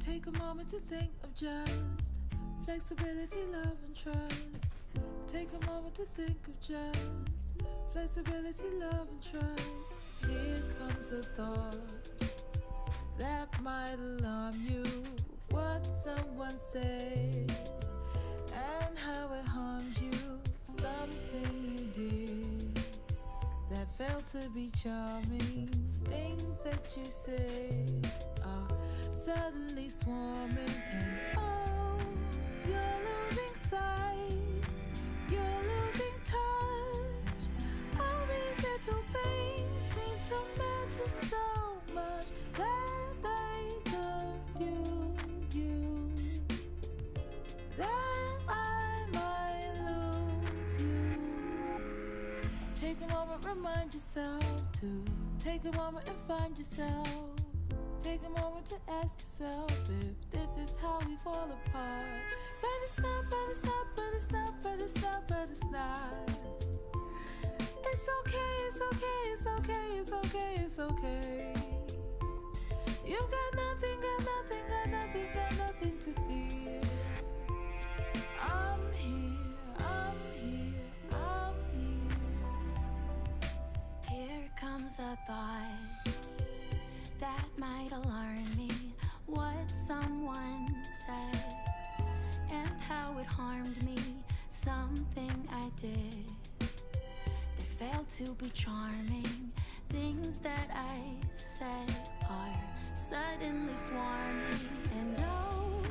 Take a moment to think of just flexibility, love, and trust. Take a moment to think of just flexibility, love, and trust. Here comes a thought that might alarm you. What someone said and how it harmed you. Something you did that felt to be charming. Things that you said are suddenly swarming, and oh, you're losing sight, you're losing touch. All these little things seem to matter so much that they confuse you, that I might lose you. Take a moment, remind yourself to take a moment and find yourself. Take a moment to ask yourself if this is how we fall apart. But it's not, but it's not, but it's not, but it's not, but it's not. It's okay, it's okay, it's okay, it's okay, it's okay. You've got nothing, got nothing, got nothing, got nothing to fear. I'm here, I'm here, I'm here. Here comes a thought that might alarm me. What someone said and how it harmed me. Something I did that failed to be charming. Things that I said are suddenly swarming, and oh,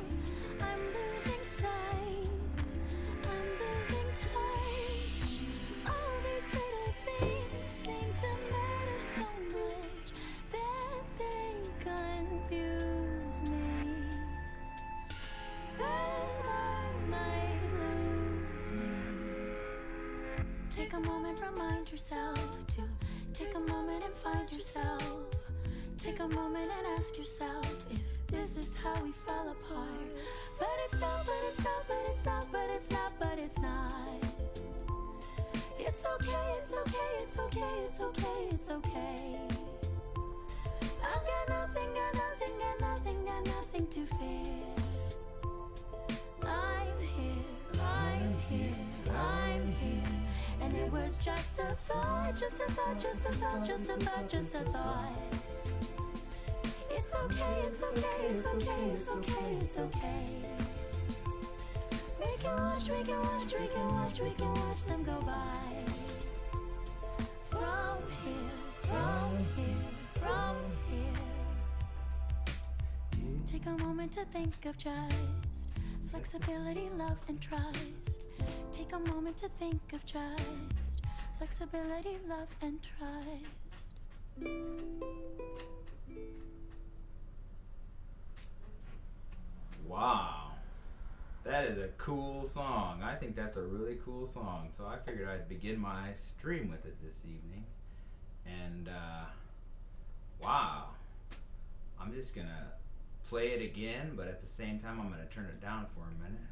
I'm losing sight, I'm losing touch. All these little things seem to matter so much that they confuse me, that I might lose me. Take a moment, remind yourself to take a moment and find yourself. Take a moment and ask yourself if this is how we fell apart. But it's not, but it's not, but it's not, but it's not, but it's not. It's okay, it's okay, it's okay, it's okay, it's okay. I've got nothing, got nothing, got nothing, got nothing to fear. I'm here, I'm here, I'm here. And it was just a thought, just a thought, just a thought, just a thought, just a thought. It's okay, it's okay, it's okay, it's okay, it's okay. We can watch, we can watch, we can watch, we can watch them go by. From here, from here, from here. Take a moment to think of just flexibility, love, and trust. Take a moment to think of just flexibility, love, and trust. Wow, that is a cool song. I think that's a really cool song. So I figured I'd begin my stream with it this evening. And wow, I'm just gonna play it again, but at the same time I'm gonna turn it down for a minute.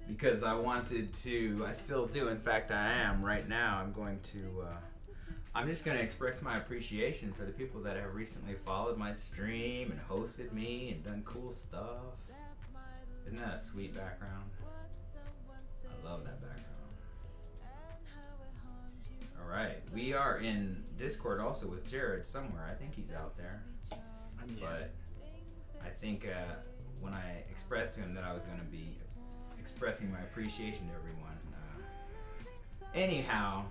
Because I wanted to, I still do, in fact I am right now. I'm just going to express my appreciation for the people that have recently followed my stream and hosted me and done cool stuff. Isn't that a sweet background? I love that background. Alright, we are in Discord also with Jared somewhere. I think he's out there. But I think when I expressed to him that I was going to be expressing my appreciation to everyone. Anyhow,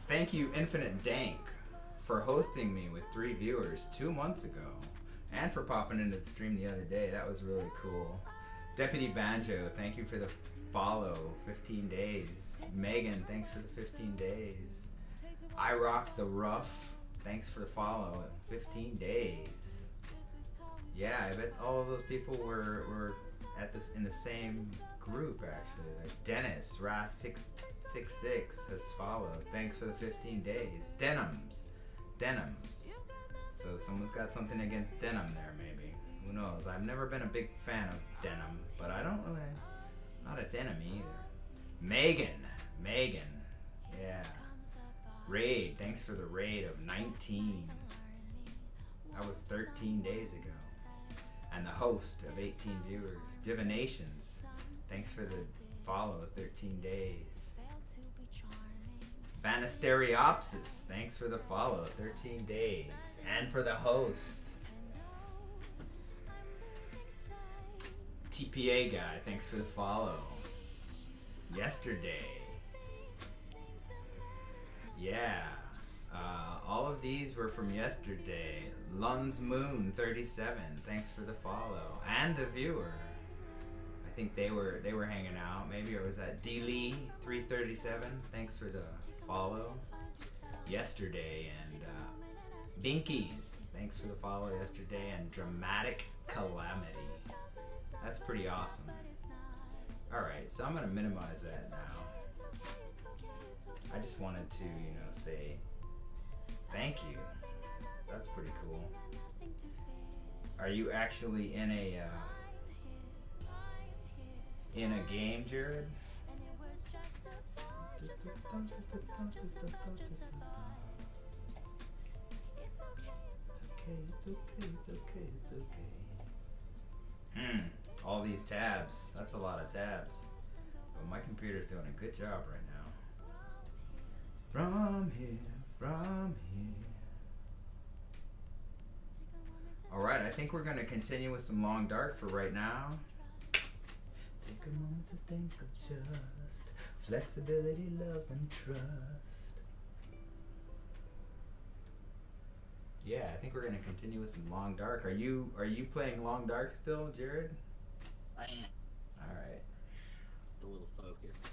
thank you Infinite Dank for hosting me with 3 viewers 2 months ago, and for popping into the stream the other day. That was really cool. Deputy Banjo, thank you for the follow, 15 days. Megan, thanks for the 15 days. I Rock the Rough, thanks for the follow, 15 days. Yeah, I bet all of those people were at this in the same group actually. Like Dennis Wrath666 has followed. Thanks for the 15 days. Denims. So someone's got something against denim there, maybe. Who knows? I've never been a big fan of denim, but I don't really, not its enemy either. Megan. Yeah. Raid. Thanks for the raid of 19. That was 13 days ago. And the host of 18 viewers, Divinations. Thanks for the follow of 13 days. Banisteriopsis. Thanks for the follow, 13 days. And for the host. TPA guy, thanks for the follow. Yesterday. Yeah. All of these were from yesterday. Lun's Moon 37, thanks for the follow. And the viewer. I think they were hanging out, maybe, or was that D Lee 337? Thanks for the follow. Yesterday, and Binkies, thanks for the follow yesterday, and Dramatic Calamity. That's pretty awesome. Alright, so I'm gonna minimize that now. I just wanted to, say thank you. That's pretty cool. Are you actually in a game, Jared? It's okay. All these tabs. That's a lot of tabs. But my computer's doing a good job right now. From here. Alright, I think we're going to continue with some Long Dark for right now. Take a moment to think of just flexibility, love, and trust. Yeah, I think we're going to continue with some Long Dark. Are you playing Long Dark still, Jared? I am. Alright. A little focused.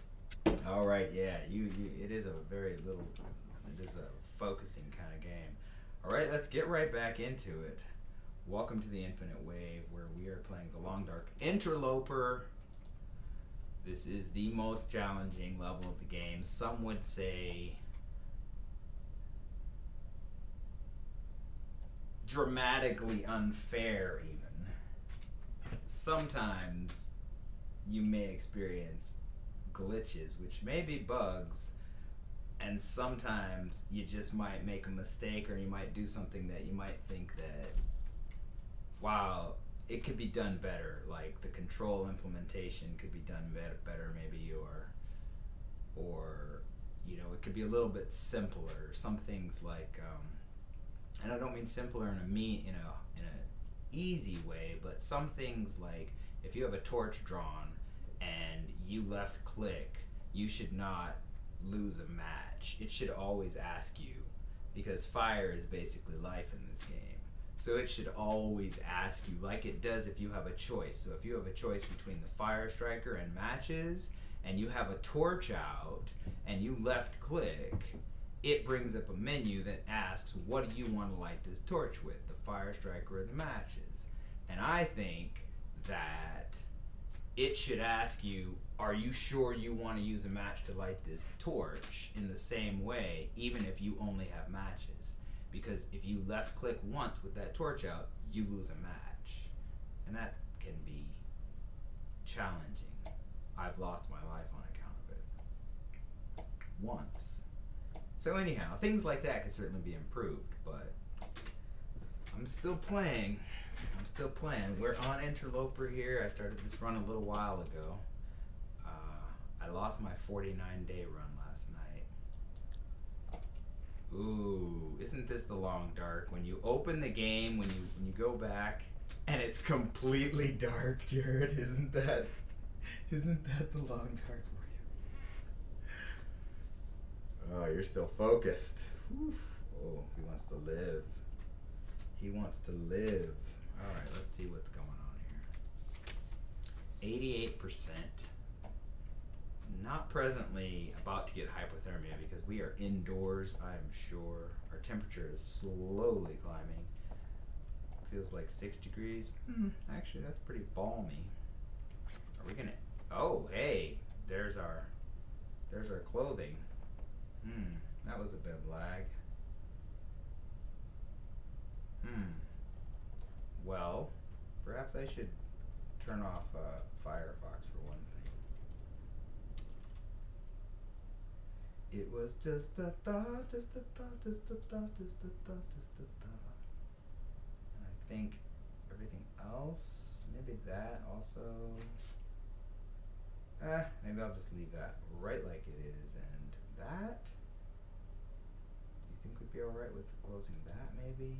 All right, yeah, it is a focusing kind of game. All right, let's get right back into it. Welcome to the Infinite Wave, where we are playing the Long Dark Interloper. This is the most challenging level of the game. Some would say dramatically unfair, even. Sometimes you may experience glitches, which may be bugs, and sometimes you just might make a mistake, or you might do something that you might think that, wow, it could be done better, like the control implementation could be done better maybe, or it could be a little bit simpler. Some things like and I don't mean simpler in a easy way, but some things like if you have a torch drawn and you left click, you should not lose a match. It should always ask you, because fire is basically life in this game. So it should always ask you, like it does if you have a choice. So if you have a choice between the fire striker and matches, and you have a torch out, and you left click, it brings up a menu that asks, what do you want to light this torch with, the fire striker or the matches? And I think that it should ask you, are you sure you want to use a match to light this torch in the same way, even if you only have matches? Because if you left click once with that torch out, you lose a match. And that can be challenging. I've lost my life on account of it. Once. So anyhow, things like that could certainly be improved, but I'm still playing. We're on Interloper here. I started this run a little while ago. I lost my 49-day run last night. Ooh, isn't this the Long Dark? When you open the game, when you go back, and it's completely dark, Jared, isn't that the Long Dark for you? Oh, you're still focused. Oof. Oh, he wants to live. All right, let's see what's going on here. 88%. Not presently about to get hypothermia because we are indoors, I'm sure. Our temperature is slowly climbing. Feels like 6 degrees. Actually, that's pretty balmy. Are we gonna... Oh, hey, there's our clothing. That was a bit of lag. Well, perhaps I should turn off Firefox for one thing. It was just a thought, just a thought, just a thought, just a thought, just a thought. And I think everything else, maybe that also. Maybe I'll just leave that right like it is, and that. Do you think we'd be alright with closing that maybe?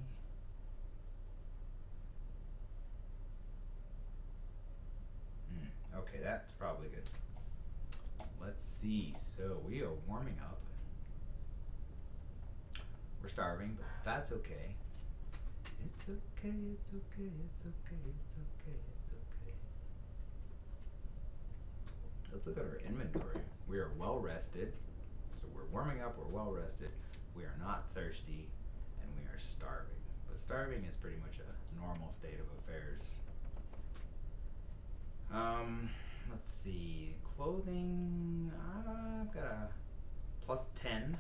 Okay, that's probably good. Let's see. So we are warming up. We're starving, but that's okay. It's okay, it's okay, it's okay, it's okay, it's okay. Let's look at our inventory. We are well rested. So we're warming up, we're well rested. We are not thirsty, and we are starving. But starving is pretty much a normal state of affairs. Let's see. Clothing. I've got a plus 10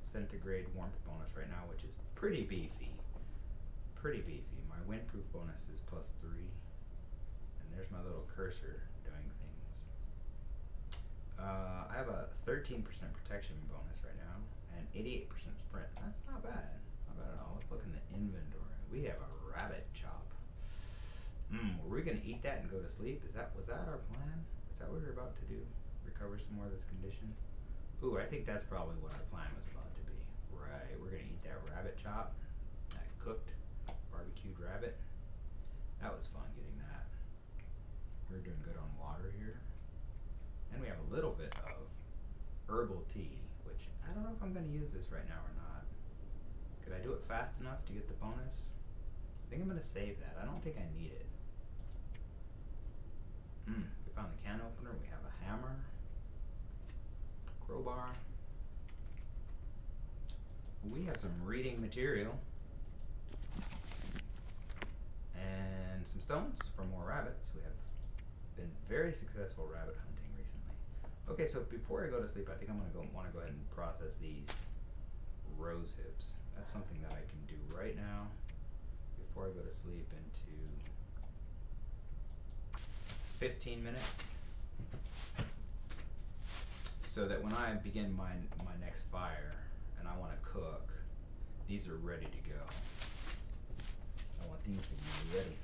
centigrade warmth bonus right now, which is pretty beefy. Pretty beefy. My windproof bonus is plus 3. And there's my little cursor doing things. I have a 13% protection bonus right now and 88% sprint. That's not bad. Not bad at all. Let's look in the inventory. We have a rabbit chop. Were we gonna eat that and go to sleep? Was that our plan? Is that what we were about to do? Recover some more of this condition? Ooh, I think that's probably what our plan was about to be. Right, we're gonna eat that rabbit chop. That cooked, barbecued rabbit. That was fun getting that. We're doing good on water here. And we have a little bit of herbal tea, which I don't know if I'm gonna use this right now or not. Could I do it fast enough to get the bonus? I think I'm gonna save that. I don't think I need it. We found the can opener. We have a hammer, crowbar. We have some reading material and some stones for more rabbits. We have been very successful rabbit hunting recently. Okay, so before I go to sleep, I think I'm gonna want to go ahead and process these rose hips. That's something that I can do right now before I go to sleep into 15 minutes, so that when I begin my next fire and I want to cook, these are ready to go. I want these to be ready.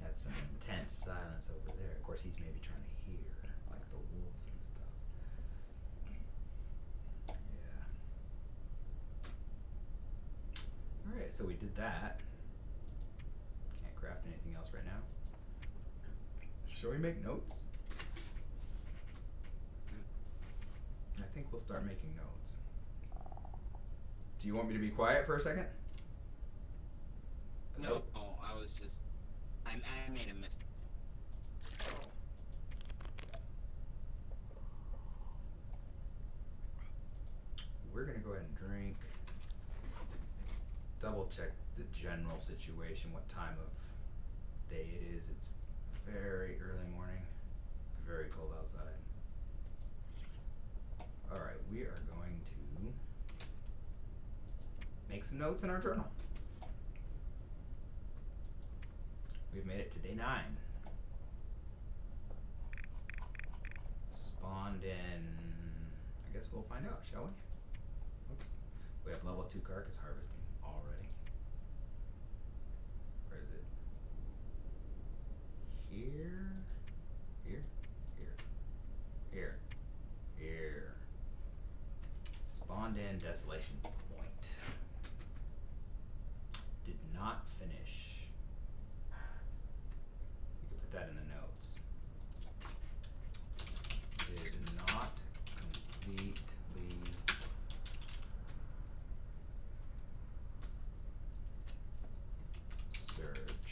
That's some intense silence over there. Of course, he's maybe trying to hear, like the wolves and stuff. Yeah. Alright, so we did that. Can't craft anything else right now. Shall we make notes? I think we'll start making notes. Do you want me to be quiet for a second? No, I was just. I made a mistake. We're gonna go ahead and drink. Double check the general situation, what time of day it is. It's very early morning, very cold outside. Alright, we are going to make some notes in our journal. We've made it to day 9. Spawned in, I guess we'll find out, shall we? Oops. We have level 2 carcass harvesting already. Where is it? Here, here, here, here, here. Spawned in desolation point. Did not finish. You can put that in the notes. Did not completely search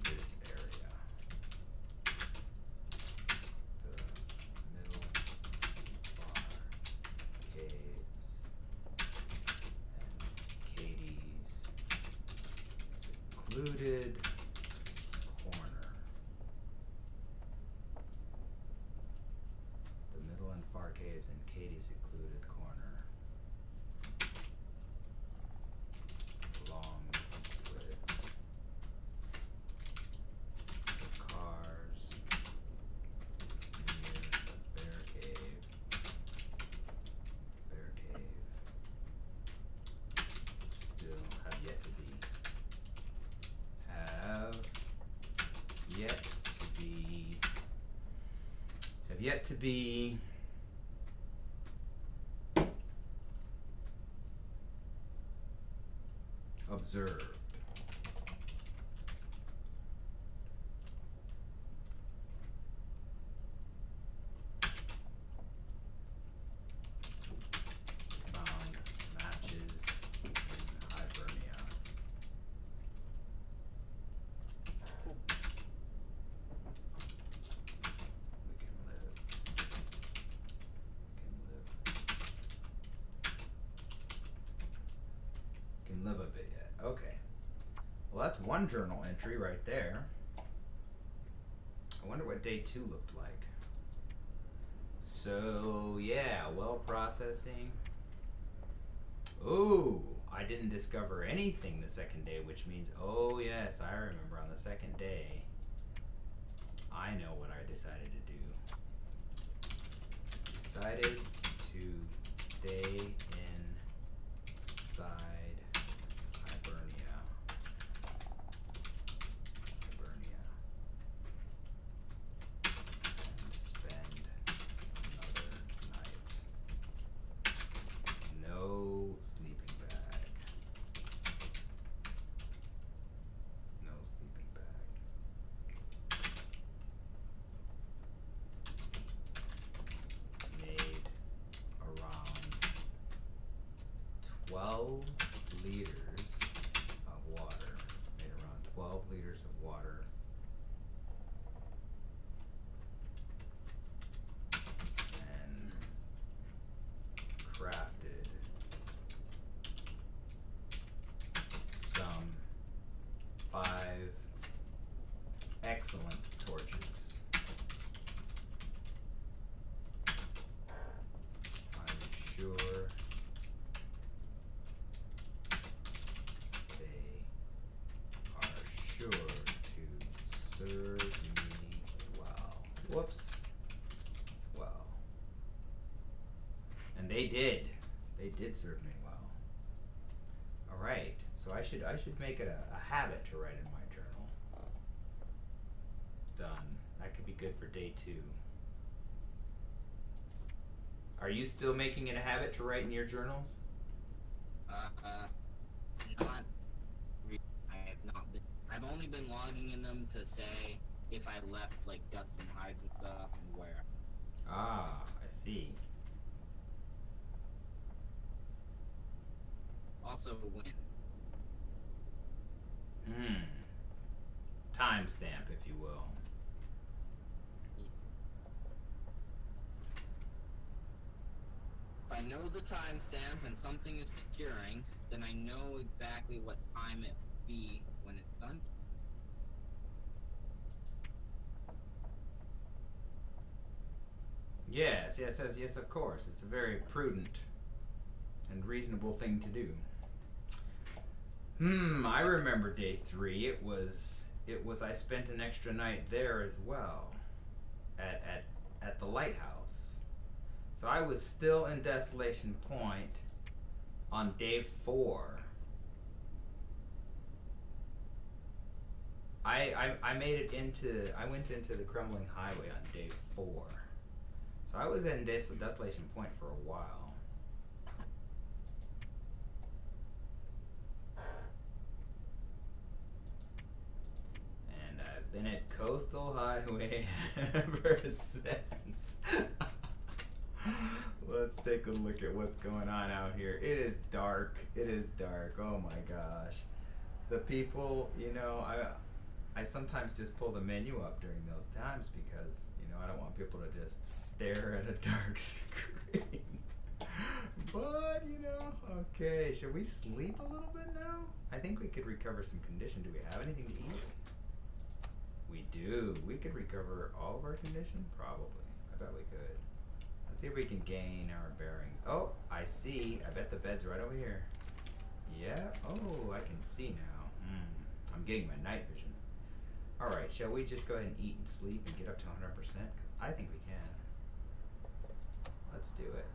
this area. The middle bar caves and Katie's secluded corner. The middle and far caves and Katie's secluded corner. Along with the cars near have yet to be observed. Found matches in Hibernia. We can live. Can live a bit yet. Okay. Well, that's one journal entry right there. I wonder what day 2 looked like. So, yeah, well processing. Ooh, I didn't discover anything the second day, which means, oh yes, I remember on the second day, I know what I decided to do. Decided to stay inside Hibernia. And spend another night. No sleeping bag. No sleeping bag. Made around 12 liters of water. Made around 12 liters of water. And crafted some 5 excellent torches. I'm sure they are sure to serve me well. Whoops. Well. And they did. They did serve me well. All right. So I should make it a habit to write in my journal. Done. That could be good for day 2. Are you still making it a habit to write in your journals? Not. I have not been. I've only been logging in them to say if I left like guts and hides and stuff and where. Ah, I see. Also when. Timestamp, if you will. If I know the timestamp and something is curing, then I know exactly what time it will be when it's done. Yes, of course. It's a very prudent and reasonable thing to do. I remember day 3. It was I spent an extra night there as well. At the lighthouse. So I was still in Desolation Point on day 4. I went into the Crumbling Highway on day 4. So I was in Desolation Point for a while. And I've been at Coastal Highway ever since. Let's take a look at what's going on out here. It is dark. Oh my gosh. The people, I sometimes just pull the menu up during those times because, I don't want people to just stare at a dark screen. But, okay. Should we sleep a little bit now? I think we could recover some condition. Do we have anything to eat? We do. We could recover all of our condition? Probably. I bet we could. Let's see if we can gain our bearings. Oh, I see. I bet the bed's right over here. Yeah. Oh, I can see now. I'm getting my night vision. Alright, shall we just go ahead and eat and sleep and get up to 100%? Because I think we can. Let's do it.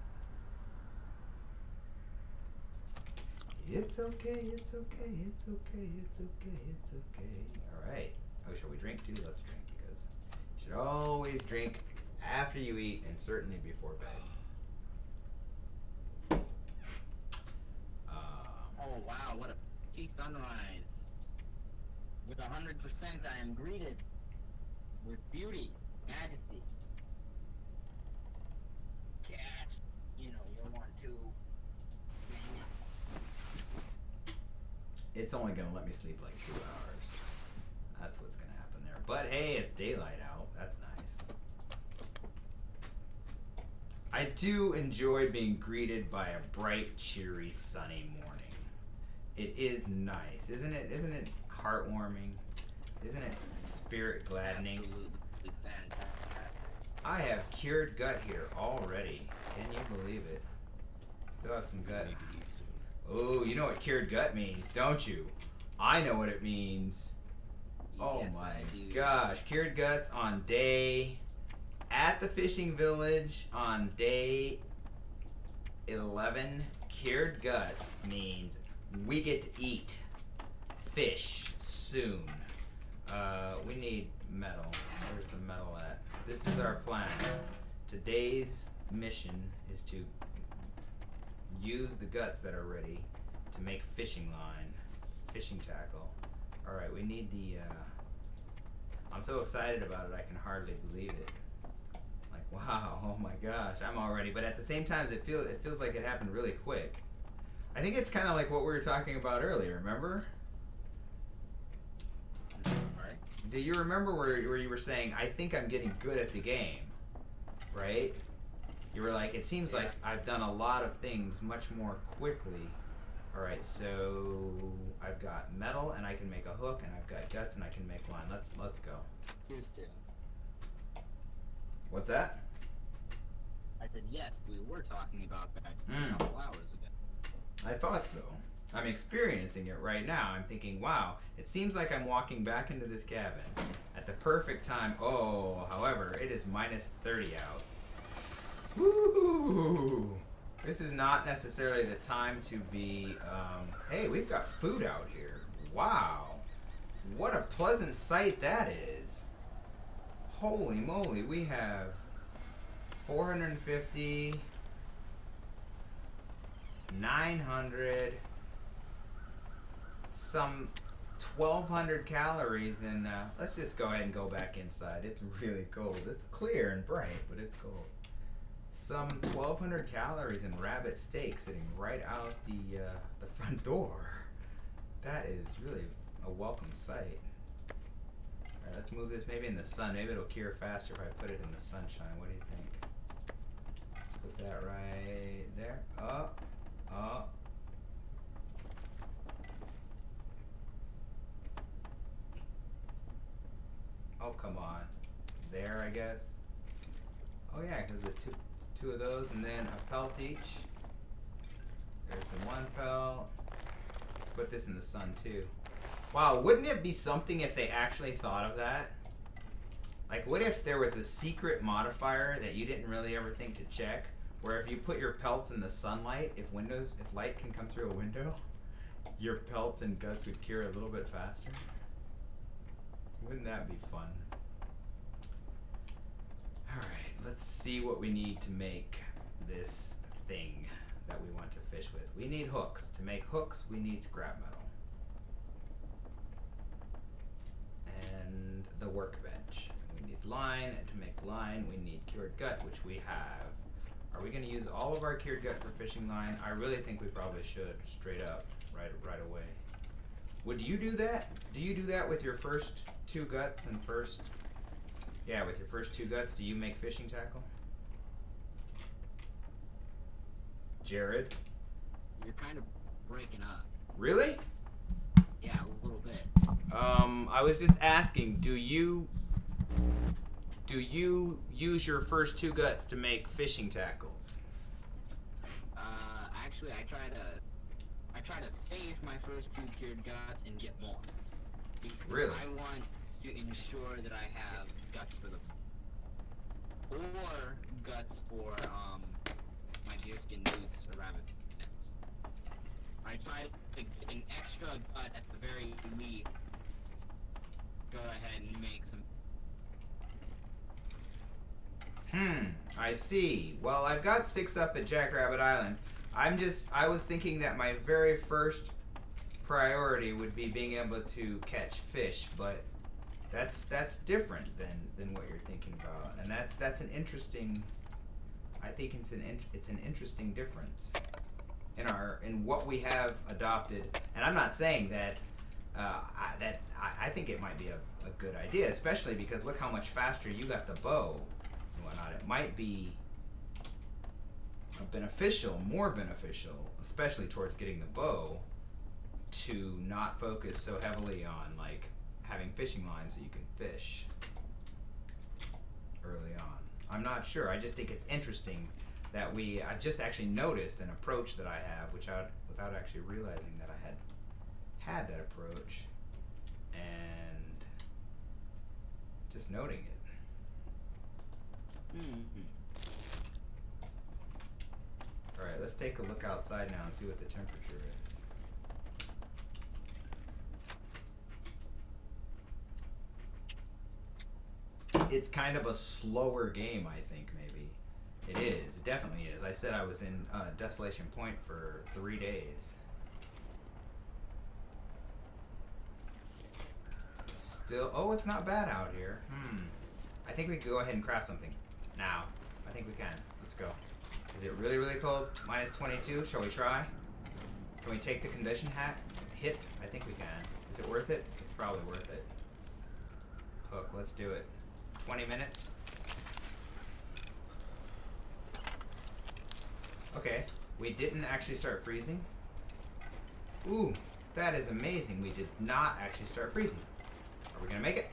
It's okay. Alright. Oh, shall we drink too? Let's drink because you should always drink after you eat and certainly before bed. Oh wow, what a pretty sunrise. With 100% I am greeted with beauty, majesty. Catch, you want to. It's only gonna let me sleep like 2 hours. That's what's gonna happen there. But hey, it's daylight out. That's nice. I do enjoy being greeted by a bright, cheery, sunny morning. It is nice, isn't it? Isn't it heartwarming? Isn't it spirit gladdening? Absolutely fantastic. I have cured gut here already. Can you believe it? Still have some gut. Need to eat soon. Oh, you know what cured gut means, don't you? I know what it means. Oh Yes, my I do. gosh. Cured guts on day at the fishing village on day 11. Cured guts means we get to eat fish soon. We need metal. Where's the metal at? This is our plan. Today's mission is to use the guts that are ready to make fishing line, fishing tackle. Alright, we need the, I'm so excited about it I can hardly believe it. Like, wow, oh my gosh, I'm all ready. But at the same time, it feels like it happened really quick. I think it's kind of like what we were talking about earlier, remember? Right? Do you remember where you were saying, I think I'm getting good at the game, right? You were like, it seems like I've done a lot of things much more quickly. Alright, so I've got metal and I can make a hook, and I've got guts and I can make line. Let's go. Here's two. What's that? I said, yes, we were talking about that Mm. a couple hours ago. I thought so. I'm experiencing it right now. I'm thinking, wow, it seems like I'm walking back into this cabin at the perfect time. Oh, however, it is minus 30 out. Woo! This is not necessarily the time to be, hey, we've got food out here. Wow. What a pleasant sight that is. Holy moly, we have 450, 900, some 1,200 calories, and let's just go ahead and go back inside. It's really cold. It's clear and bright, but it's cold. Some 1,200 calories in rabbit steak sitting right out the front door. That is really a welcome sight. All right, let's move this maybe in the sun. Maybe it'll cure faster if I put it in the sunshine. What do you think? Let's put that right there. Oh. Oh, come on. There, I guess. Oh yeah, because the two of those, and then a pelt each. There's the one pelt. Let's put this in the sun too. Wow, wouldn't it be something if they actually thought of that? Like, what if there was a secret modifier that you didn't really ever think to check, where if you put your pelts in the sunlight, if light can come through a window, your pelts and guts would cure a little bit faster? Wouldn't that be fun? Alright, let's see what we need to make this thing that we want to fish with. We need hooks. To make hooks, we need scrap metal. And the workbench. We need line, and to make line, we need cured gut, which we have. Are we going to use all of our cured gut for fishing line? I really think we probably should, straight up, right away. Would you do that? Do you do that with your first two guts and first... Yeah, with your first two guts, do you make fishing tackle? Jared? You're kind of breaking up. Really? Yeah, a little bit. I was just asking, do you use your first two guts to make fishing tackles? Actually, I try to save my first two cured guts and get more. Because Really? I want to ensure that I have guts for or guts for my deerskin boots or rabbit pants. I try to get an extra gut at the very least. Go ahead and make some. I see. Well, I've got 6 up at Jackrabbit Island. I was thinking that my very first priority would be being able to catch fish, but that's different than what you're thinking about, and that's an interesting. I think it's an interesting difference in what we have adopted, and I'm not saying that I think it might be a good idea, especially because look how much faster you got the bow and whatnot. It might be more beneficial, especially towards getting the bow, to not focus so heavily on like having fishing lines that you can fish early on. I'm not sure. I just think it's interesting that I've just actually noticed an approach that I have, without actually realizing that I had that approach, and just noting it. All right, let's take a look outside now and see what the temperature is. It's kind of a slower game, I think, maybe. It is. It definitely is. I said I was in Desolation Point for 3 days. Still, oh, it's not bad out here. I think we could go ahead and craft something now. I think we can. Let's go. Is it really, really cold? Minus 22. Shall we try? Can we take the condition hit? I think we can. Is it worth it? It's probably worth it. Hook. Let's do it. 20 minutes. Okay. We didn't actually start freezing. Ooh, that is amazing. We did not actually start freezing. Are we gonna make it?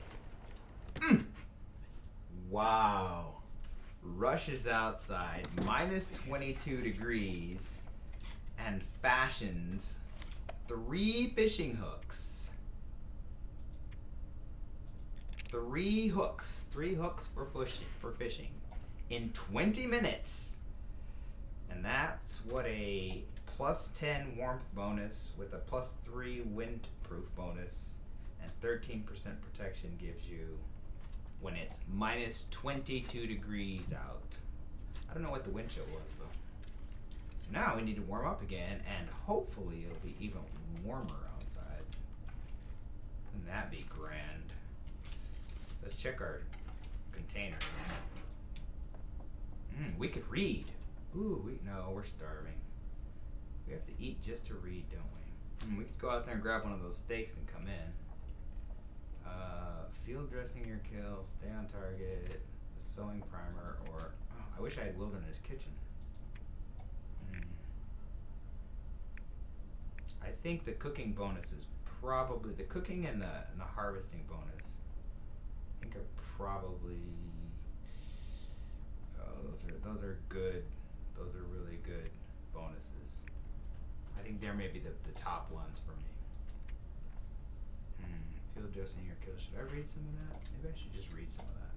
Wow. Rush is outside, minus 22 degrees, and fashions 3 fishing hooks. 3 hooks. 3 hooks for fishing in 20 minutes. And that's what a plus 10 warmth bonus with a plus 3 windproof bonus and 13% protection gives you when it's minus 22 degrees out. I don't know what the wind chill was though. So now we need to warm up again, and hopefully it'll be even warmer outside. Wouldn't that be grand? Let's check our container. We could read. Ooh, no, we're starving. We have to eat just to read, don't we? We could go out there and grab one of those steaks and come in. Field dressing your kill, stay on target, sewing primer, or I wish I had Wilderness Kitchen. I think the cooking bonus is probably the cooking and the harvesting bonus. I think are probably those are good. Those are really good bonuses. I think they're maybe the top ones for me. Field dressing your kill. Should I read some of that? Maybe I should just read some of that.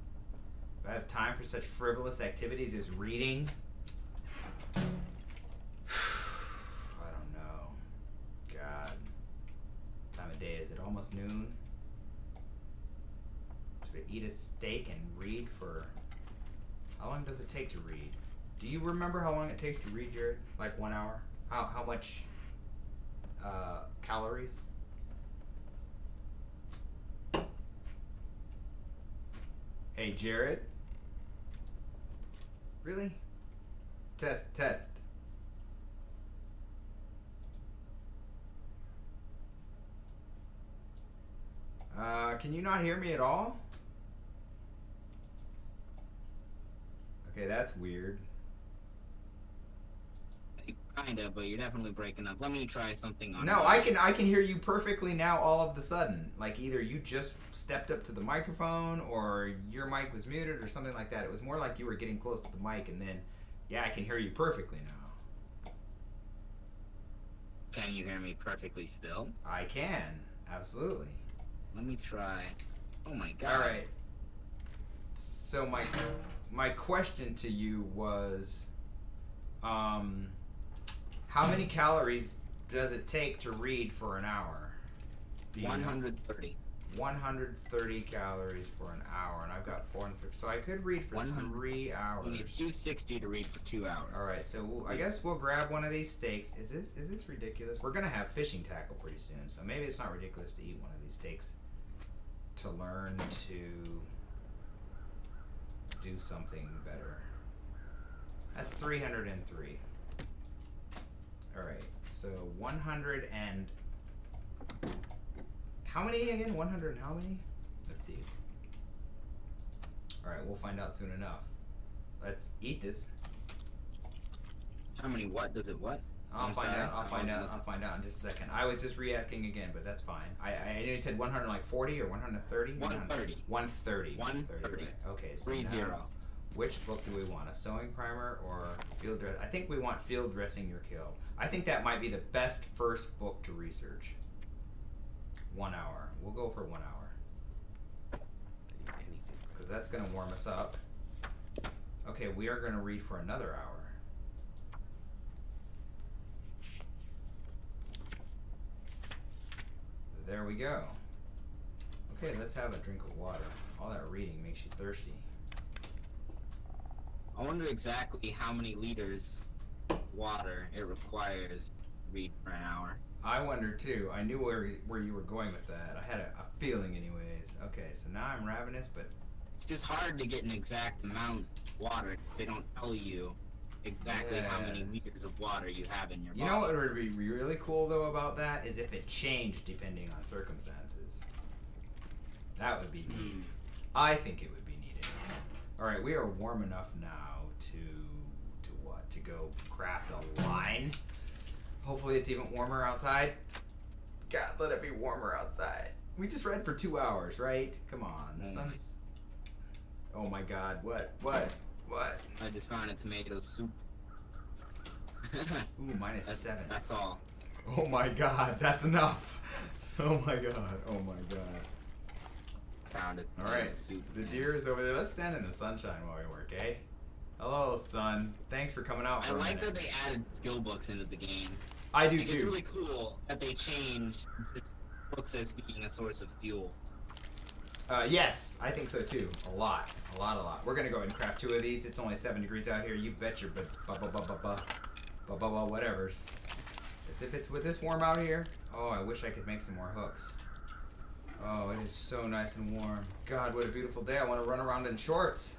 Do I have time for such frivolous activities as reading? I don't know. God. Time of day, is it almost noon? Should I eat a steak and read for... How long does it take to read? Do you remember how long it takes to read, Jared? Like 1 hour? How much calories? Hey, Jared? Really? Test. Can you not hear me at all? Okay, that's weird. Kinda, but you're definitely breaking up. Let me try something on. No, I can hear you perfectly now all of the sudden. Like either you just stepped up to the microphone or your mic was muted or something like that. It was more like you were getting close to the mic, and then yeah, I can hear you perfectly now. Can you hear me perfectly still? I can. Absolutely. Let me try. Oh my god. All right. So my question to you was how many calories does it take to read for an hour? 130. 130 calories for an hour, and I've got 450. So I could read for 3 hours. You need 260 to read for 2 hours. All right, so I guess we'll grab one of these steaks. Is this ridiculous? We're gonna have fishing tackle pretty soon, so maybe it's not ridiculous to eat one of these steaks to learn to do something better. That's 303. All right, so 100 and how many again? 100 and how many? Let's see. All right, we'll find out soon enough. Let's eat this. How many what? Does it what? I'll find out in just a second. I was just re-asking again, but that's fine. I know you said 140 or 130? 130. 130. 130. Right. Okay, so 30. which book do we want? A sewing primer or field dress? I think we want Field Dressing Your Kill. I think that might be the best first book to research. 1 hour. We'll go for 1 hour. Because that's going to warm us up. Okay, we are going to read for another hour. There we go. Okay, let's have a drink of water. All that reading makes you thirsty. I wonder exactly how many liters of water it requires to read for an hour. I wonder too. I knew where you were going with that. I had a feeling anyways. Okay, so now I'm ravenous, but it's just hard to get an exact amount of water because they don't tell you exactly how many liters of water you have in your body. You know what would be really cool though about that is if it changed depending on circumstances. That would be neat. I think it would be neat anyways. All right, we are warm enough now to what? To go craft a line. Hopefully it's even warmer outside. God, let it be warmer outside. We just read for 2 hours, right? Come on. The sun's... Oh my God, what? I just found a tomato soup. Ooh, -7. That's all. Oh my God, that's enough. Oh my God, oh my God. Found it. All right, soup. the deer is over there. Let's stand in the sunshine while we work, eh? Hello, son. Thanks for coming out for a minute. That they added skill books into the game. I do too. It's really cool that they changed this books as being a source of fuel. Yes, I think so too. A lot. We're gonna go ahead and craft 2 of these. It's only 7 degrees out here. You bet your whatevers. As if it's with this warm out here. Oh, I wish I could make some more hooks. Oh, it is so nice and warm. God, what a beautiful day. I want to run around in shorts.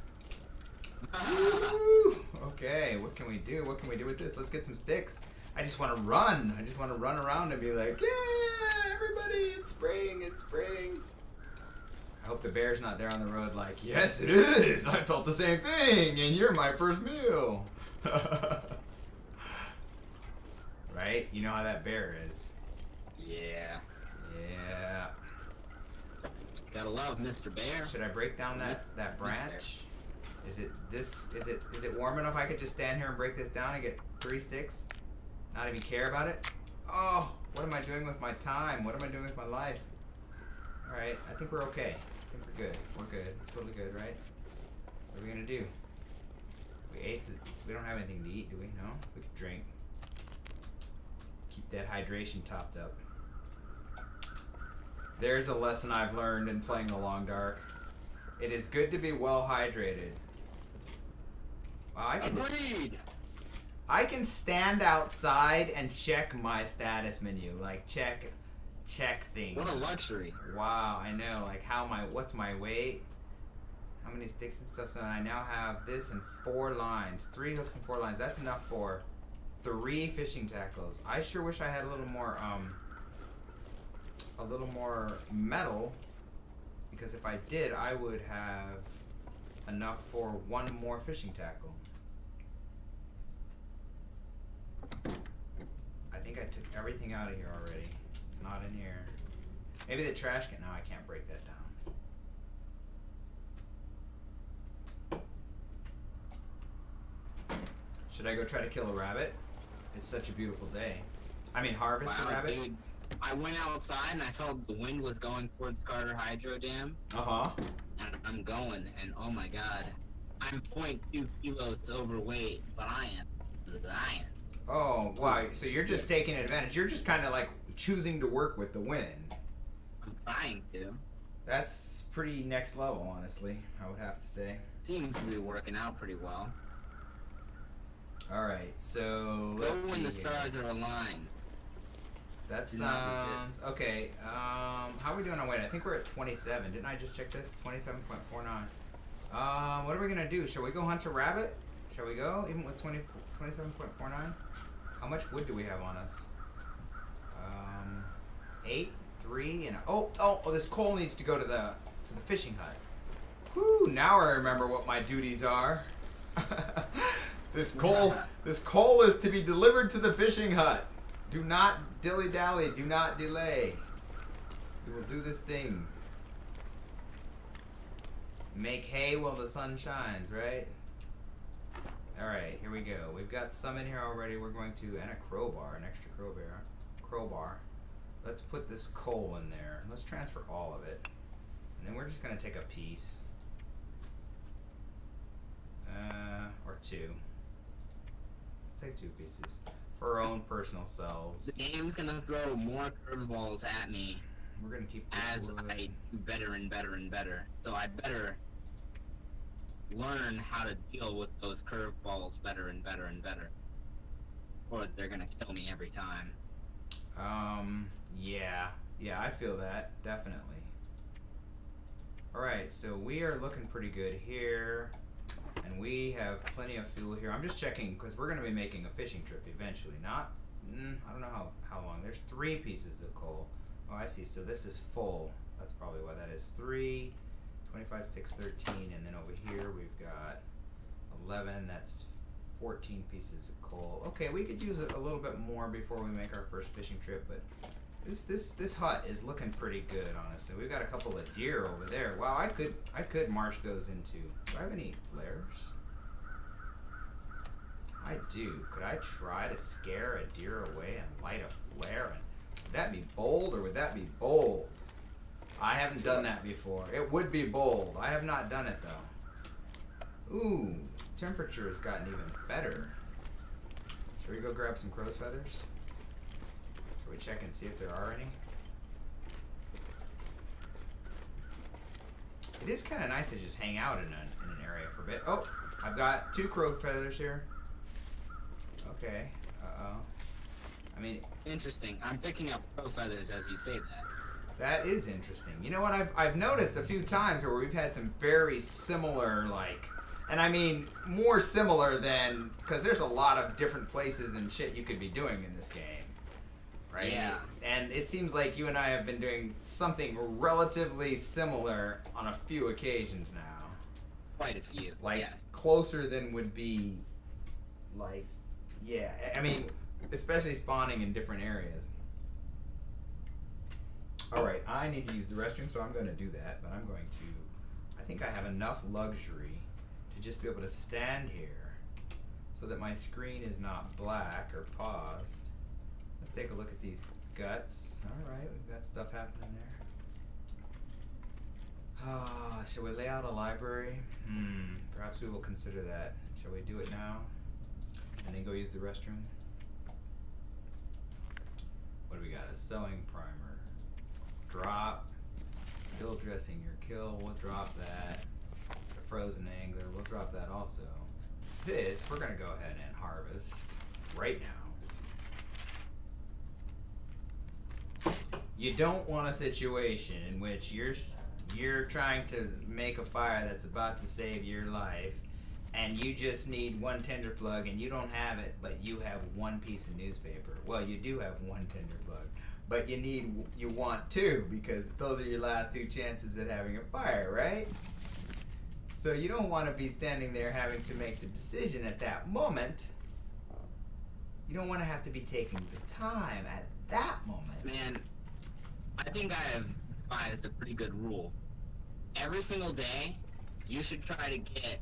Woo! Okay, what can we do? What can we do with this? Let's get some sticks. I just want to run. I just want to run around and be like, yeah, everybody, it's spring, it's spring. I hope the bear's not there on the road like, yes, it is. I felt the same thing, and you're my first meal. Right? You know how that bear is. Yeah. Yeah. Gotta love Mr. Bear. Should I break down that branch? Is it warm enough I could just stand here and break this down and get 3 sticks? Not even care about it? Oh, what am I doing with my time? What am I doing with my life? Alright, I think we're okay. I think we're good. We're good. Totally good, right? What are we gonna do? We don't have anything to eat, do we? No? We could drink. Keep that hydration topped up. There's a lesson I've learned in playing the Long Dark. It is good to be well hydrated. Wow, I can stand outside and check my status menu, like check things. What a luxury! Wow, I know. Like what's my weight? How many sticks and stuff? So I now have this and 4 lines, 3 hooks and 4 lines. That's enough for 3 fishing tackles. I sure wish I had a little more metal, because if I did, I would have enough for 1 more fishing tackle. I think I took everything out of here already. It's not in here. Maybe the trash can. No, I can't break that down. Should I go try to kill a rabbit? It's such a beautiful day. I mean, harvest a rabbit? Dude, I went outside and I saw the wind was going towards Carter Hydro Dam. Uh-huh. And I'm going, and oh my God. I'm 0.2 kilos overweight, but I am lying. Oh, wow. So you're just taking advantage. You're just kind of like choosing to work with the wind. I'm trying to. That's pretty next level, honestly, I would have to say. Seems to be working out pretty well. Alright, so let's see Go when the here. stars are aligned. That Do not sounds... resist. Okay, how are we doing on weight? I think we're at 27. Didn't I just check this? 27.49. What are we going to do? Shall we go hunt a rabbit? Shall we go? Even with 27.49? How much wood do we have on us? 8, 3, and... Oh, this coal needs to go to the fishing hut. Whew, now I remember what my duties are. This coal is to be delivered to the fishing hut. Do not dilly-dally, do not delay. We will do this thing. Make hay while the sun shines, right? Alright, here we go. We've got some in here already. We're going to, and a crowbar, an extra crowbar. Let's put this coal in there. Let's transfer all of it. And then we're just going to take a piece. Or two. Take 2 pieces. For our own personal selves. The game's gonna throw more curveballs at me We're going to keep this as wood. I do better and better and better. So I better learn how to deal with those curveballs better and better and better. Or they're gonna kill me every time. Yeah. Yeah, I feel that. Definitely. Alright, so we are looking pretty good here. And we have plenty of fuel here. I'm just checking, because we're going to be making a fishing trip eventually. Not, I don't know how long. There's 3 pieces of coal. Oh, I see. So this is full. That's probably why that is. 3, 25, 6, 13. And then over here we've got 11. That's 14 pieces of coal. Okay, we could use a little bit more before we make our first fishing trip, but this hut is looking pretty good, honestly. We've got a couple of deer over there. Wow, I could march those into. Do I have any flares? I do. Could I try to scare a deer away and light a flare? And would that be bold or would that be bold? I haven't done that before. It would be bold. I have not done it though. Ooh, temperature has gotten even better. Shall we go grab some crow's feathers? Shall we check and see if there are any? It is kind of nice to just hang out in an area for a bit. Oh, I've got 2 crow feathers here. Okay. Uh-oh. I mean... Interesting. I'm picking up crow feathers as you say that. That is interesting. You know what? I've noticed a few times where we've had some very similar, like... And I mean, more similar than... Because there's a lot of different places and shit you could be doing in this game. Right? Yeah. And it seems like you and I have been doing something relatively similar on a few occasions now. Quite a few. Like, yes. closer than would be, like, yeah. I mean, especially spawning in different areas. Alright, I need to use the restroom, so I'm going to do that. But I'm going to... I think I have enough luxury to just be able to stand here so that my screen is not black or paused. Let's take a look at these guts. Alright, we've got stuff happening there. Shall we lay out a library? Perhaps we will consider that. Shall we do it now? And then go use the restroom? What do we got? A sewing primer. Drop. Bill dressing your kill. We'll drop that. The frozen angler. We'll drop that also. This, we're going to go ahead and harvest right now. You don't want a situation in which you're trying to make a fire that's about to save your life, and you just need 1 tinder plug, and you don't have it, but you have 1 piece of newspaper. Well, you do have 1 tinder plug, but you want 2 because those are your last 2 chances at having a fire, right? So you don't want to be standing there having to make the decision at that moment. You don't want to have to be taking the time at that moment. Man, I think I have devised a pretty good rule. Every single day, you should try to get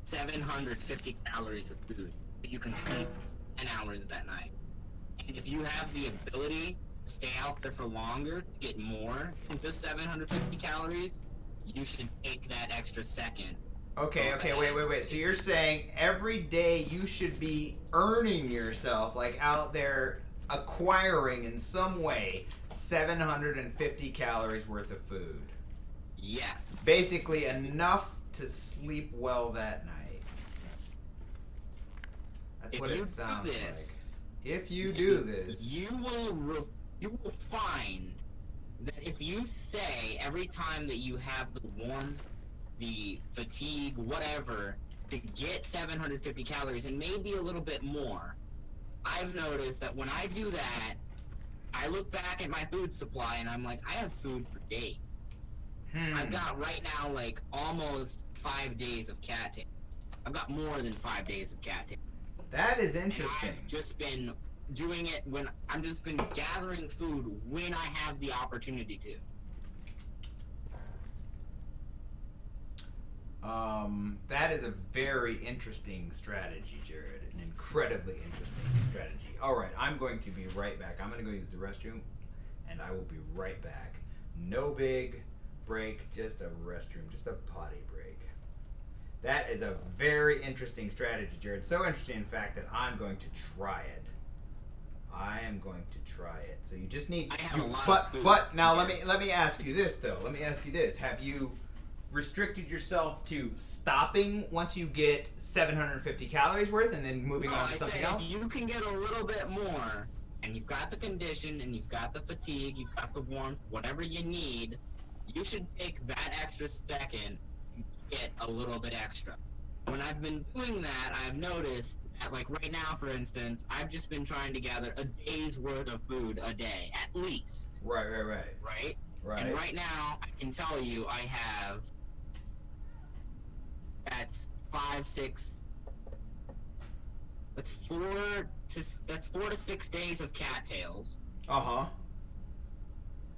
750 calories of food that you can sleep 10 hours that night. And if you have the ability to stay out there for longer to get more than just 750 calories, you should take that extra second. Okay, wait. So you're saying every day you should be earning yourself, like out there acquiring in some way 750 calories worth of food. Yes. Basically enough to sleep well that night. That's If what you it sounds do this, like. If you do this, you will find that if you say every time that you have the warmth, the fatigue, whatever, to get 750 calories and maybe a little bit more, I've noticed that when I do that, I look back at my food supply and I'm like, I have food for days. I've got right now like almost 5 days of cattail. I've got more than 5 days of cattail. that is interesting. I've just been doing it when I'm just been gathering food when I have the opportunity to. That is a very interesting strategy, Jared. An incredibly interesting strategy. All right, I'm going to be right back. I'm going to go use the restroom, and I will be right back. No big break, just a restroom, just a potty break. That is a very interesting strategy, Jared. So interesting, in fact, that I'm going to try it. I am going to try it. So you just need. I have a lot but of food. but now let me ask you this though. Let me ask you this: have you restricted yourself to stopping once you get 750 calories worth, and then moving on to something else? If you can get a little bit more, and you've got the condition, and you've got the fatigue, you've got the warmth, whatever you need, you should take that extra second to get a little bit extra. When I've been doing that, I've noticed that, like right now, for instance, I've just been trying to gather a day's worth of food a day, at least. Right. Right? And right now, I can tell you I have... That's 5, 6... That's 4 to 6 days of cattails. Uh-huh.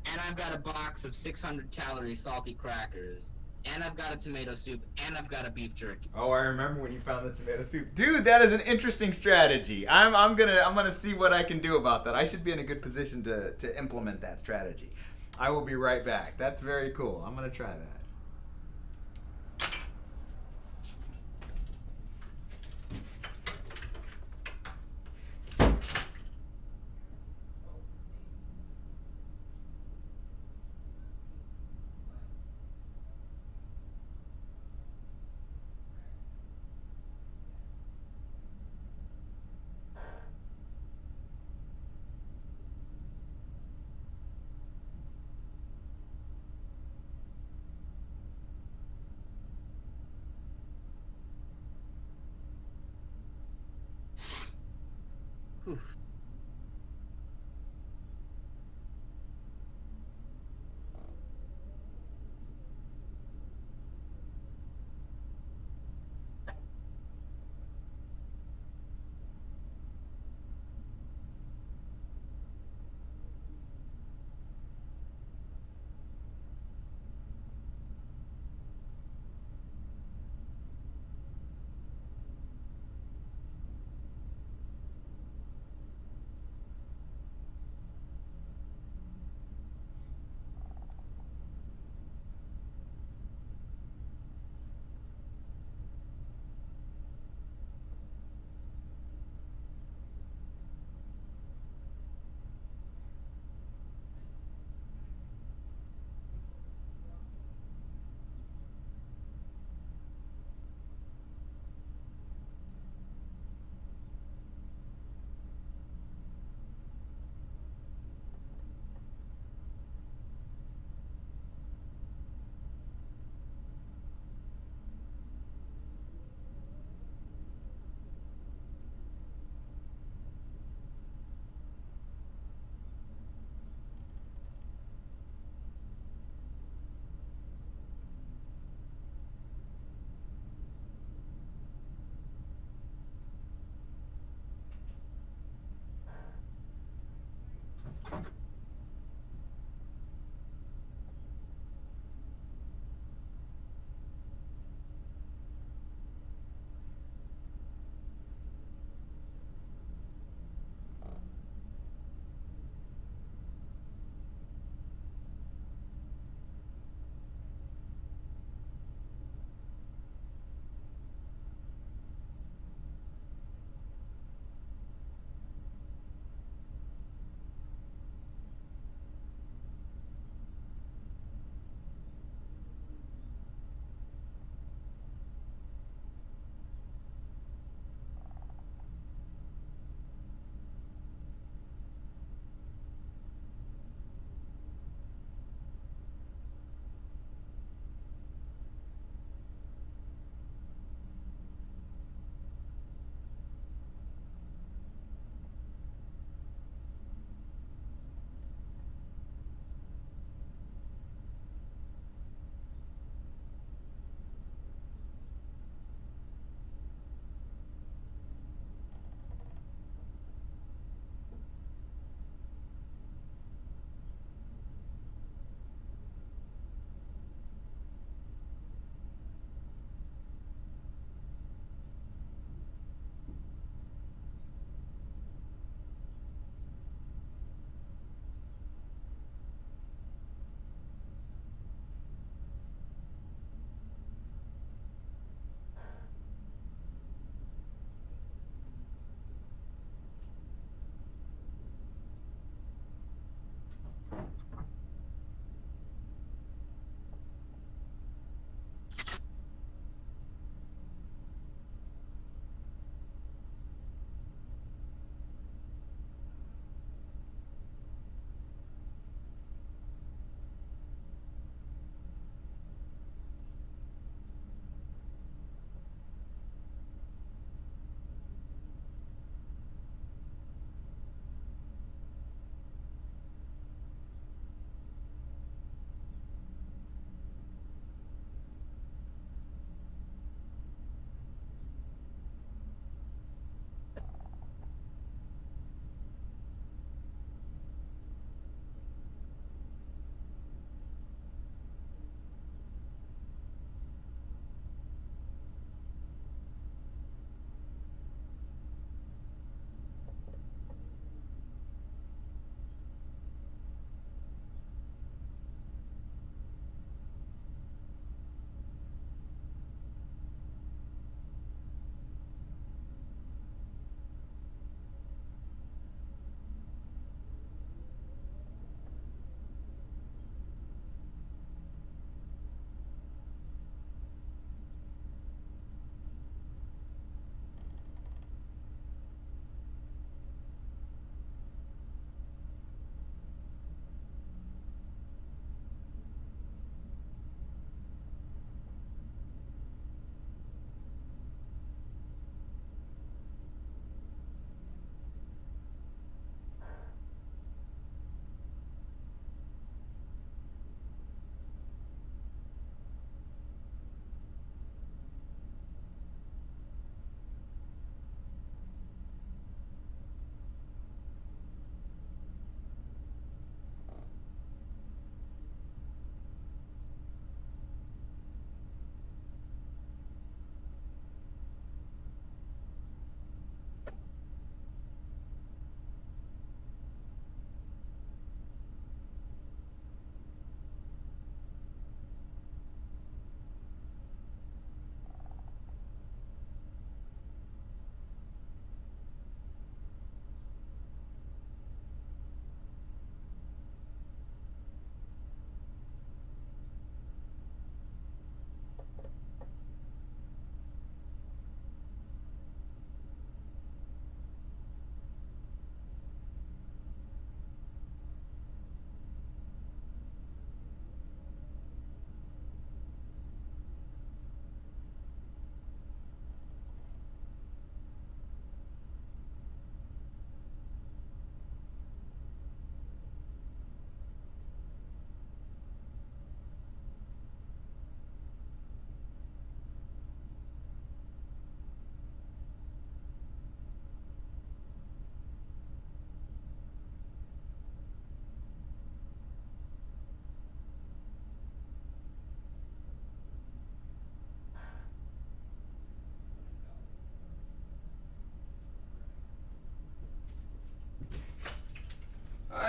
And I've got a box of 600 calorie salty crackers. And I've got a tomato soup. And I've got a beef jerky. Oh, I remember when you found the tomato soup. Dude, that is an interesting strategy. I'm gonna see what I can do about that. I should be in a good position to implement that strategy. I will be right back. That's very cool. I'm gonna try that. Whew.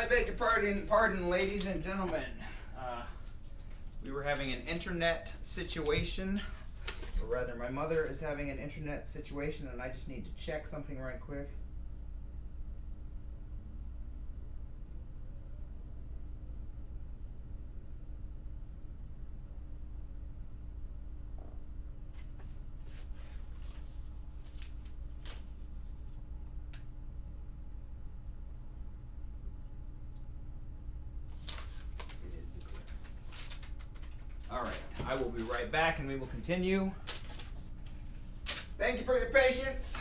I beg your pardon, ladies and gentlemen. We were having an internet situation, or rather, my mother is having an internet situation, and I just need to check something right quick. Alright, I will be right back and we will continue. Thank you for your patience.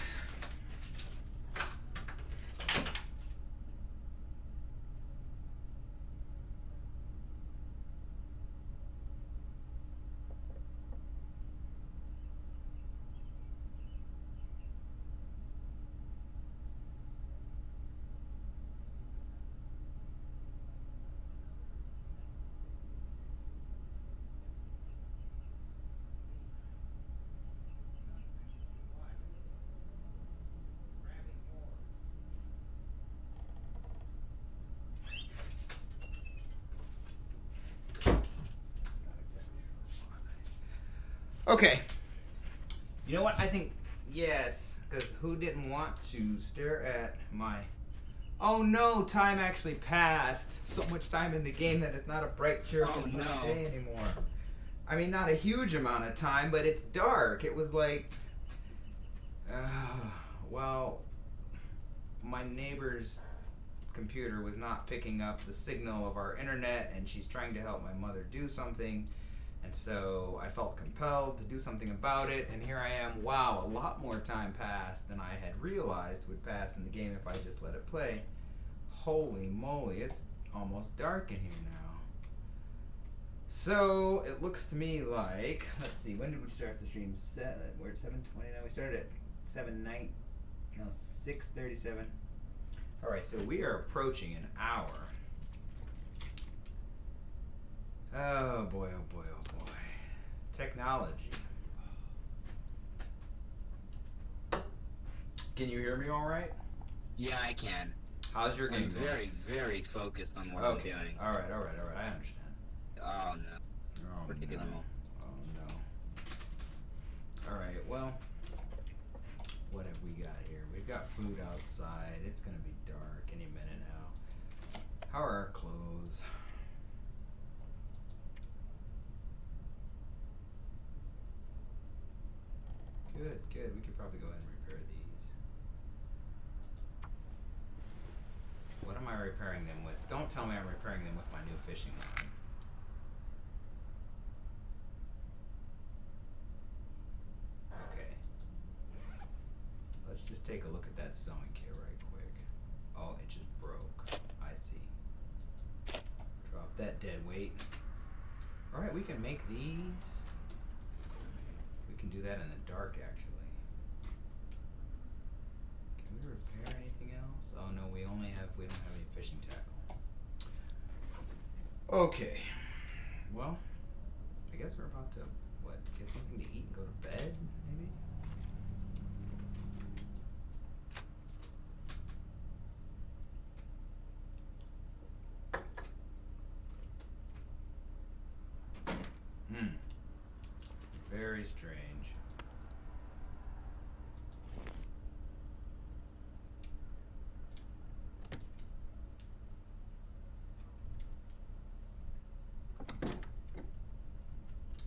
Okay. You know what? I think yes, because who didn't want to stare at my... Oh no, time actually passed. So much time in the game that it's not a bright, cheerful sunny day anymore. I mean, not a huge amount of time, but it's dark. It was like... well, my neighbor's computer was not picking up the signal of our internet, and she's trying to help my mother do something. And so I felt compelled to do something about it, and here I am. Wow, a lot more time passed than I had realized would pass in the game if I just let it play. Holy moly, it's almost dark in here now. So it looks to me like, let's see, when did we start the stream? We're at 7:29. We started at 6:37. All right, so we are approaching an hour. Oh boy, oh boy, oh boy. Technology. Can you hear me all right? Yeah, I can. How's your game I'm going? very, very focused on what I'm doing. All right. I understand. Oh no. Oh Predicament. no. Oh no. All right. Well, what have we got here? We've got food outside. It's gonna be dark any minute now. How are our clothes? Good. We could probably go ahead and repair these. What am I repairing them with? Don't tell me I'm repairing them with my new fishing line. Okay. Let's just take a look at that sewing kit right quick. Oh, it just broke. I see. Drop that dead weight. Alright, we can make these. We can do that in the dark, actually. Can we repair anything else? Oh no, we don't have any fishing tackle. Okay. Well, I guess we're about to, get something to eat and go to bed, maybe? Very strange.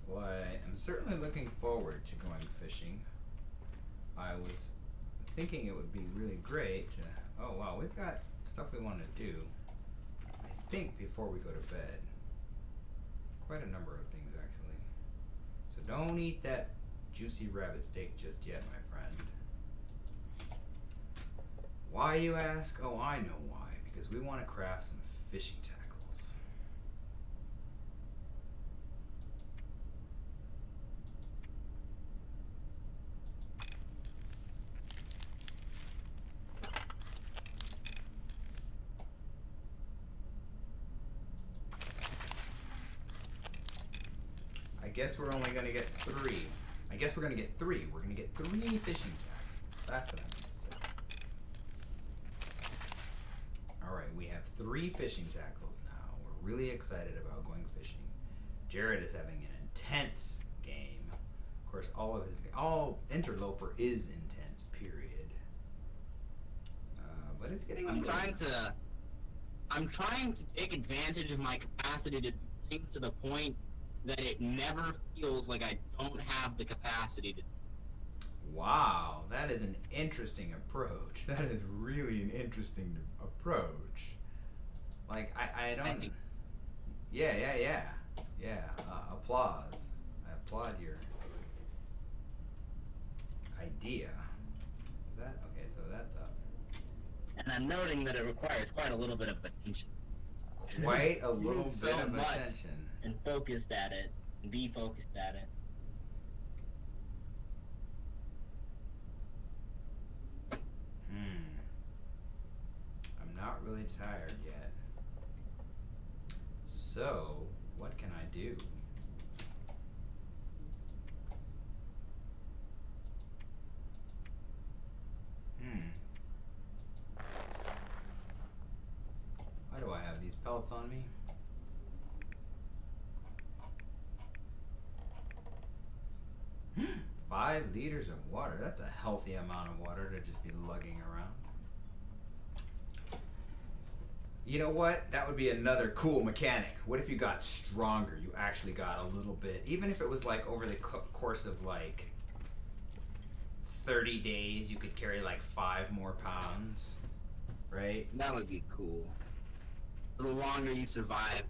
Well, I am certainly looking forward to going fishing. I was thinking it would be really great to... Oh wow, we've got stuff we want to do, I think, before we go to bed. Quite a number of things, actually. So don't eat that juicy rabbit steak just yet, my friend. Why, you ask? Oh, I know why. Because we want to craft some fishing tackles. I guess we're only going to get 3. I guess we're going to get 3. We're going to get 3 fishing tackles. That's what I'm going to say. Alright, and we have 3 fishing tackles now. We're really excited about going fishing. Jared is having an intense game. Of course, all interloper is intense. Period. But it's getting. I'm trying to take advantage of my capacity to do things to the point that it never feels like I don't have the capacity to. Wow, that is an interesting approach. That is really an interesting approach. Like, I don't... Yeah. Applause. I applaud your idea. Is that... Okay, so that's up. And I'm noting that it requires quite a little bit of attention. Quite a little bit so of much attention. And focused at it. And be focused at it. I'm not really tired yet. So, what can I do? Why do I have these pellets on me? Five liters of water. That's a healthy amount of water to just be lugging around. You know what? That would be another cool mechanic. What if you got stronger? You actually got a little bit. Even if it was like over the course of like 30 days, you could carry like 5 more pounds. Right? That would be cool. The longer you survive,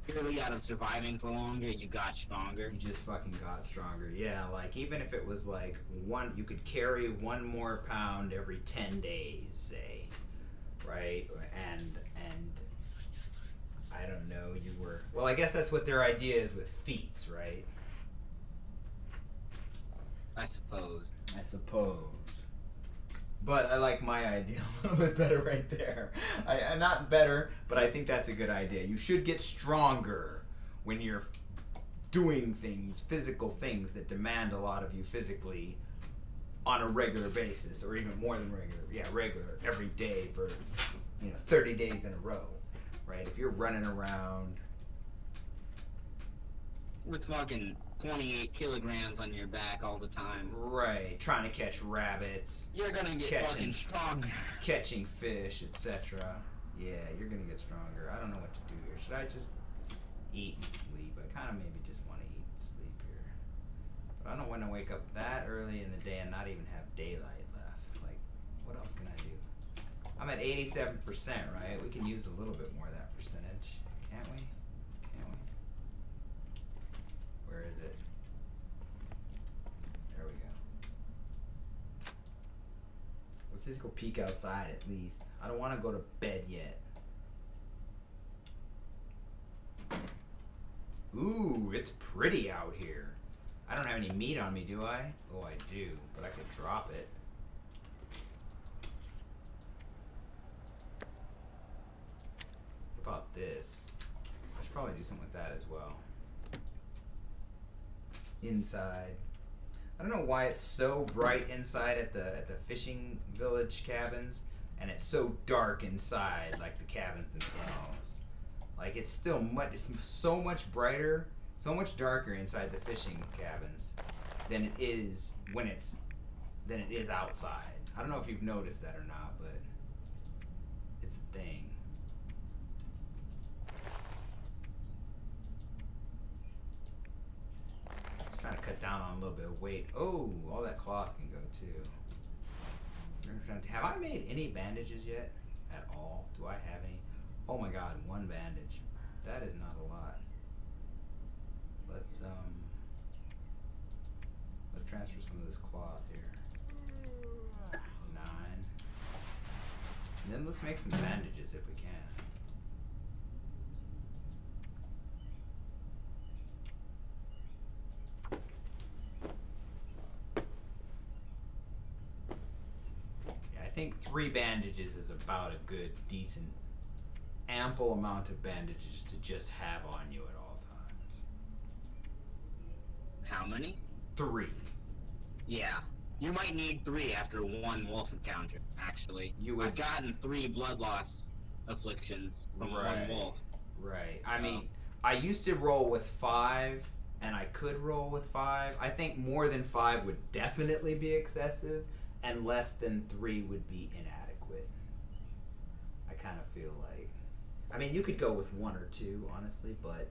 purely out of surviving for longer, you got stronger. You just fucking got stronger. Yeah, like even if it was like you could carry 1 more pound every 10 days, say. Right? And I don't know, you were... Well, I guess that's what their idea is with feats, right? I suppose. But I like my idea a little bit better right there. I not better, but I think that's a good idea. You should get stronger when you're doing things, physical things that demand a lot of you physically on a regular basis, or even more than regular. Yeah, regular, every day for 30 days in a row, right? If you're running around with fucking 28 kilograms on your back all the time. Right, trying to catch rabbits. You're gonna get fucking stronger. Catching fish, etc. Yeah, you're gonna get stronger. I don't know what to do here. Should I just eat and sleep? I kind of maybe just want to eat and sleep here. But I don't want to wake up that early in the day and not even have daylight left. Like, what else can I do? I'm at 87%, right? We can use a little bit more of that percentage. Can't we? Where is it? There we go. Let's just go peek outside at least. I don't want to go to bed yet. Ooh, it's pretty out here. I don't have any meat on me, do I? Oh, I do, but I could drop it. What about this? I should probably do something with that as well. Inside. I don't know why it's so bright inside at the fishing village cabins, and it's so dark inside, like the cabins themselves. Like it's still it's so much brighter, so much darker inside the fishing cabins than it is outside. I don't know if you've noticed that or not, but it's a thing. Trying to cut down on a little bit of weight. Oh, all that cloth can go too. Have I made any bandages yet? At all? Do I have any? Oh my god, 1 bandage. That is not a lot. Let's transfer some of this cloth here. 9. And then let's make some bandages if we can. I think 3 bandages is about a good, decent, ample amount of bandages to just have on you at all times. How many? 3. Yeah. You might need 3 after 1 wolf encounter, actually. You would... I've gotten 3 blood loss afflictions from Right. one wolf. Right. So- I mean, I used to roll with 5, and I could roll with 5. I think more than 5 would definitely be excessive, and less than 3 would be inadequate. I kind of feel like. I mean, you could go with 1 or 2, honestly, but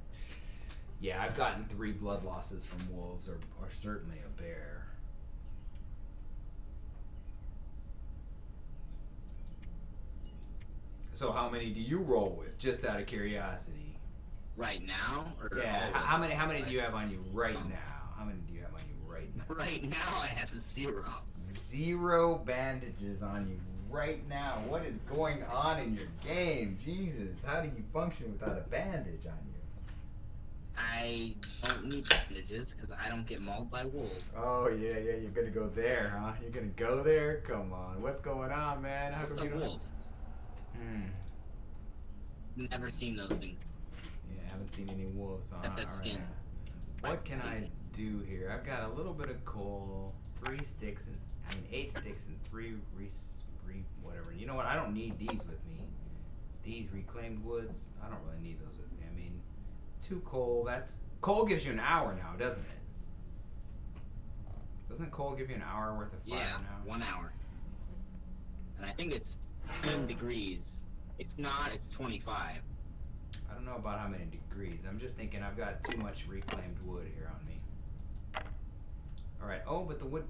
yeah, I've gotten 3 blood losses from wolves, or certainly a bear. So, how many do you roll with, just out of curiosity? Right now? Or Yeah, always? how many do you have on you right now? How many do you have on you right now? Right now I have 0. 0 bandages on you right now. What is going on in your game? Jesus, how do you function without a bandage on you? I don't need bandages because I don't get mauled by wolves. Oh yeah, you're gonna go there, huh? You're gonna go there? Come on, what's going on, man? How What's come a you don't? wolf? Hmm. Never seen those things. Yeah, haven't seen any wolves, huh? Except that All skin. What can I do here? I've got a little bit of coal, 3 sticks, and 8 sticks and 3 whatever. You know what? I don't need these with me. These reclaimed woods, I don't really need those with me. I mean, 2 coal. Coal gives you an hour now, doesn't it? Doesn't coal give you an hour worth of fire Yeah, now? 1 hour. And I think it's 15 degrees. If not, it's 25. I don't know about how many degrees. I'm just thinking I've got too much reclaimed wood here on me. Alright, oh, but the wood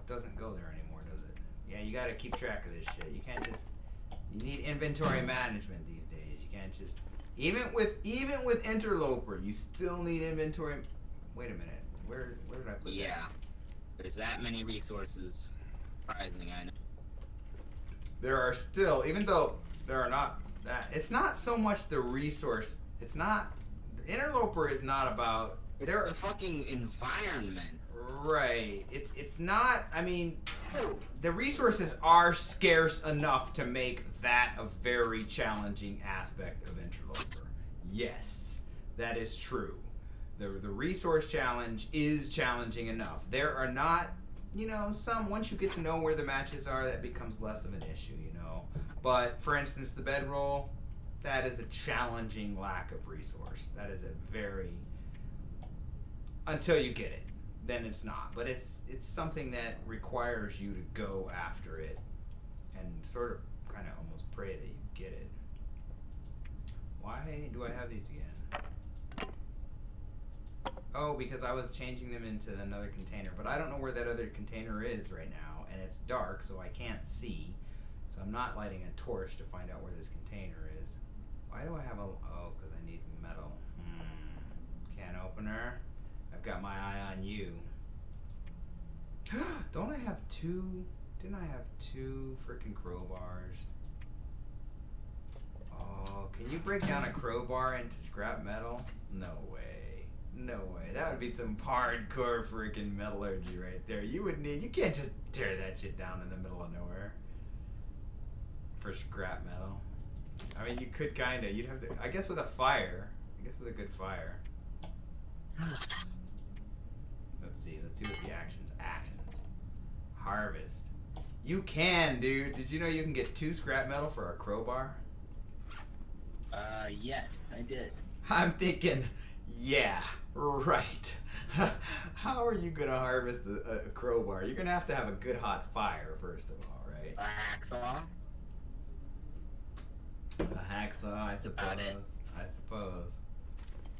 doesn't go there anymore, does it? Yeah, you gotta keep track of this shit. You can't just... You need inventory management these days. You can't just... Even with interloper, you still need inventory... Wait a minute. Where did I put that? Yeah. There's that many resources. Surprising, I know. There are still, even though there are not that, it's not so much the resource. It's not, interloper is not about It's the fucking environment. Right. It's not. I mean, the resources are scarce enough to make that a very challenging aspect of interloper. Yes, that is true. The resource challenge is challenging enough. There are not, some, once you get to know where the matches are, that becomes less of an issue, But, for instance, the bedroll, that is a challenging lack of resource. That is a very... Until you get it, then it's not. But it's something that requires you to go after it and sort of kind of almost pray that you get it. Why do I have these again? Oh, because I was changing them into another container, but I don't know where that other container is right now, and it's dark, so I can't see. So I'm not lighting a torch to find out where this container is. Why do I have oh, because I need metal. Can opener. I've got my eye on you. Don't I have 2? Didn't I have 2 freaking crowbars? Oh, can you break down a crowbar into scrap metal? No way. No way. That would be some hardcore freaking metallurgy right there. You can't just tear that shit down in the middle of nowhere for scrap metal. I mean, you could kinda. You'd have to, I guess with a fire. I guess with a good fire. Let's see what the actions. Harvest. You can, dude. Did you know you can get 2 scrap metal for a crowbar? Yes, I did. I'm thinking, yeah, right. How are you gonna harvest a crowbar? You're gonna have to have a good hot fire, first of all, right? A hacksaw? A hacksaw, I About it. suppose.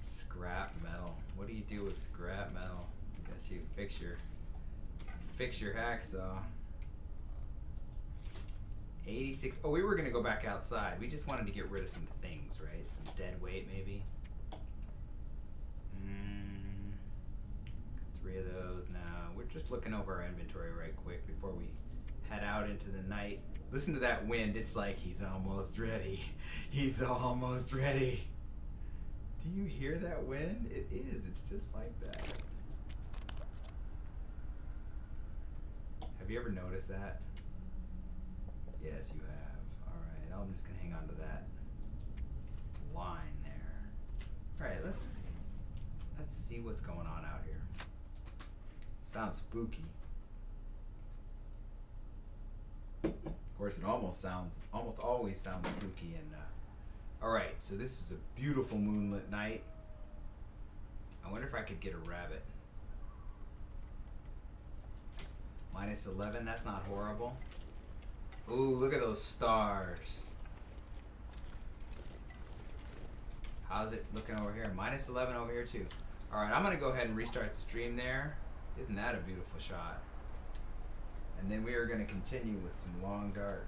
Scrap metal. What do you do with scrap metal? I guess you fix your hacksaw. 86. Oh, we were gonna go back outside. We just wanted to get rid of some things, right? Some dead weight, maybe. 3 of those now. We're just looking over our inventory right quick before we head out into the night. Listen to that wind. It's like he's almost ready. He's almost ready. Do you hear that wind? It is. It's just like that. Have you ever noticed that? Yes, you have. Alright, I'm just gonna hang on to that line there. Alright, let's see what's going on out here. Sounds spooky. Of course, it almost always sounds spooky. And all right, so this is a beautiful moonlit night. I wonder if I could get a rabbit. -11. That's not horrible. Ooh, look at those stars. How's it looking over here? -11 over here too. All right, I'm gonna go ahead and restart the stream there. Isn't that a beautiful shot? And then we are gonna continue with some long dark.